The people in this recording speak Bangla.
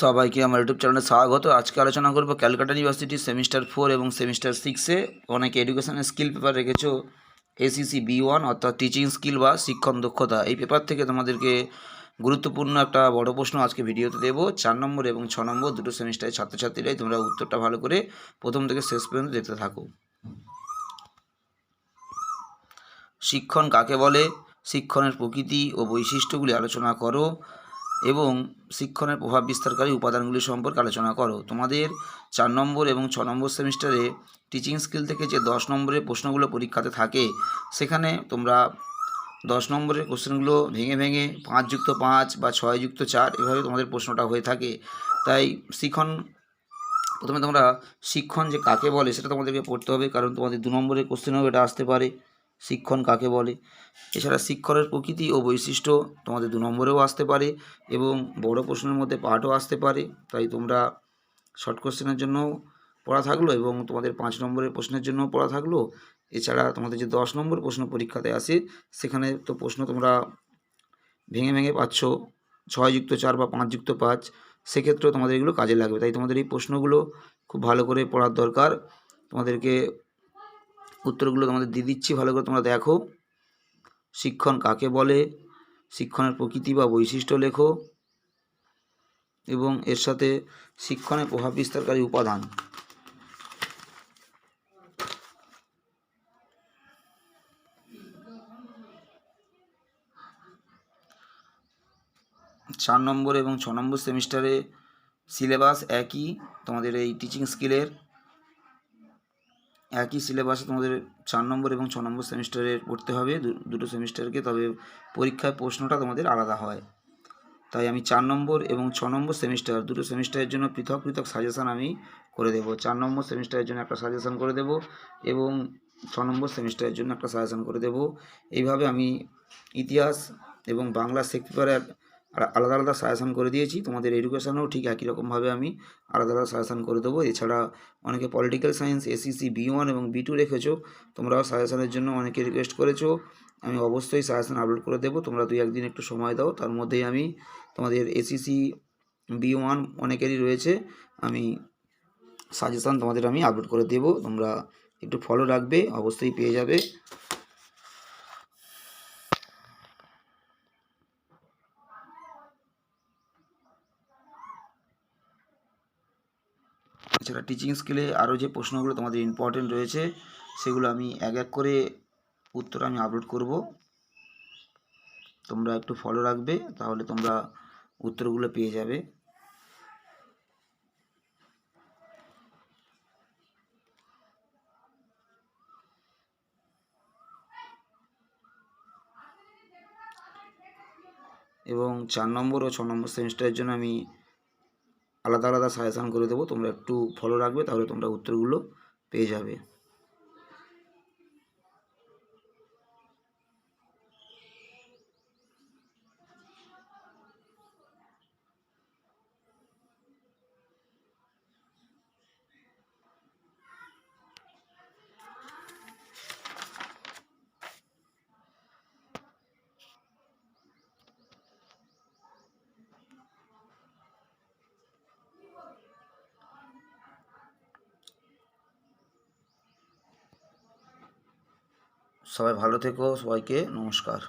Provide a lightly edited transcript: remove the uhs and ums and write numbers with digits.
সবাইকে আমার ইউটিউব চ্যানেলে স্বাগত। আজকে আলোচনা করব ক্যালকাটা ইউনিভার্সিটি সেমিস্টার 4 এবং সেমিস্টার 6-এ অনেকে এডুকেশনের স্কিল পেপার রেখেছো এসিসি B1 অর্থাৎ টিচিং স্কিল বা শিক্ষণ দক্ষতা। এই পেপার থেকে তোমাদেরকে গুরুত্বপূর্ণ একটা বড় প্রশ্ন আজকে ভিডিওতে দেবো। 4 নম্বর এবং 6 নম্বর দুটো সেমিস্টারের ছাত্রছাত্রীরাই তোমরা উত্তরটা ভালো করে প্রথম থেকে শেষ পর্যন্ত দেখতে থাকো। শিক্ষণ কাকে বলে, শিক্ষণের প্রকৃতি ও বৈশিষ্ট্যগুলি আলোচনা করো এবং শিক্ষণের প্রভাব বিস্তারকারী উপাদানগুলি সম্পর্কে আলোচনা করো। তোমাদের 4 নম্বর এবং 6 নম্বর সেমিস্টারে টিচিং স্কিল থেকে যে 10 নম্বরের প্রশ্নগুলো পরীক্ষাতে থাকে, সেখানে তোমরা 10 নম্বরের কোশ্চেনগুলো ভেঙে ভেঙে 5+5 বা 6+4 এভাবে তোমাদের প্রশ্নটা হয়ে থাকে। তাই প্রথমে তোমরা শিক্ষণ যে কাকে বলে সেটা তোমাদেরকে পড়তে হবে, কারণ তোমাদের 2 নম্বরের কোশ্চেনেও এটা আসতে পারে, শিক্ষণ কাকে বলে। এছাড়া শিক্ষণের প্রকৃতি ও বৈশিষ্ট্য তোমাদের 2 নম্বরেও আসতে পারে এবং বড় প্রশ্নের মধ্যে পার্টও আসতে পারে। তাই তোমরা শর্ট কোশ্চেনের জন্য পড়া থাকলো এবং তোমাদের 5 নম্বরের প্রশ্নের জন্য পড়া থাকলো। এছাড়া তোমাদের যে 10 নম্বর প্রশ্ন পরীক্ষাতে আসে, সেখানে তো প্রশ্ন তোমরা ভেঙে ভেঙে পাচ্ছ 6+4 বা 5+5, সেক্ষেত্রেও তোমাদের এগুলো কাজে লাগবে। তাই তোমাদের এই প্রশ্নগুলো খুব ভালো করে পড়ার দরকার। তোমাদেরকে উত্তরগুলো তোমাদের দিয়ে দিচ্ছি, ভালো করে তোমরা দেখো। শিক্ষণ কাকে বলে, শিক্ষণের প্রকৃতি বা বৈশিষ্ট্য লেখো এবং এর সাথে শিক্ষণের প্রভাব বিস্তারকারী উপাদান। চার নম্বর এবং 6 নম্বর সেমিস্টারে সিলেবাস একই, তোমাদের এই টিচিং স্কিলের একই সিলেবাসে তোমাদের 4 নম্বর এবং 6 নম্বর সেমিস্টারে পড়তে হবে দুটো সেমিস্টারকে, তবে পরীক্ষায় প্রশ্নটা তোমাদের আলাদা হয়। তাই আমি 4 নম্বর এবং 6 নম্বর সেমিস্টার দুটো সেমিস্টারের জন্য পৃথক পৃথক সাজেশান আমি করে দেব। 4 নম্বর সেমিস্টারের জন্য একটা সাজেশান করে দেব এবং 6 নম্বর সেমিস্টারের জন্য একটা সাজেশান করে দেব। এইভাবে আমি ইতিহাস এবং বাংলা শেখ পেপারে আলাদা আলাদা সাজেশান করে দিয়েছি। তোমাদের এডুকেশনেও ঠিক একই রকমভাবে আমি আলাদা আলাদা সাজেশান করে দেবো। এছাড়া অনেকে পলিটিক্যাল সায়েন্স এসিসি B1 এবং B2 রেখেছো, তোমরাও সাজেশানের জন্য অনেকে রিকোয়েস্ট করেছো। আমি অবশ্যই সাজেশান আপলোড করে দেবো, তোমরা 2-1 দিন একটু সময় দাও। তার মধ্যেই আমি তোমাদের এসিসি B1 অনেকেরই রয়েছে, আমি সাজেশান তোমাদের আমি আপলোড করে দেবো। তোমরা একটু ফলো রাখবে, অবশ্যই পেয়ে যাবে। এছাড়া টিচিং স্কিলে আরও যে প্রশ্নগুলো তোমাদের ইম্পর্টেন্ট রয়েছে, সেগুলো আমি এক এক করে উত্তর আমি আপলোড করব। তোমরা একটু ফলো রাখবে, তাহলে তোমরা উত্তরগুলো পেয়ে যাবে। এবং 4 নম্বর ও 6 নম্বর সেমিস্টারের জন্য আমি আলাদা আলাদা সাজেশান করে দেবো, তোমরা একটু ফলো রাখবে, তাহলে তোমরা উত্তরগুলো পেয়ে যাবে। সবাই ভালো থেকো, সবাইকে নমস্কার।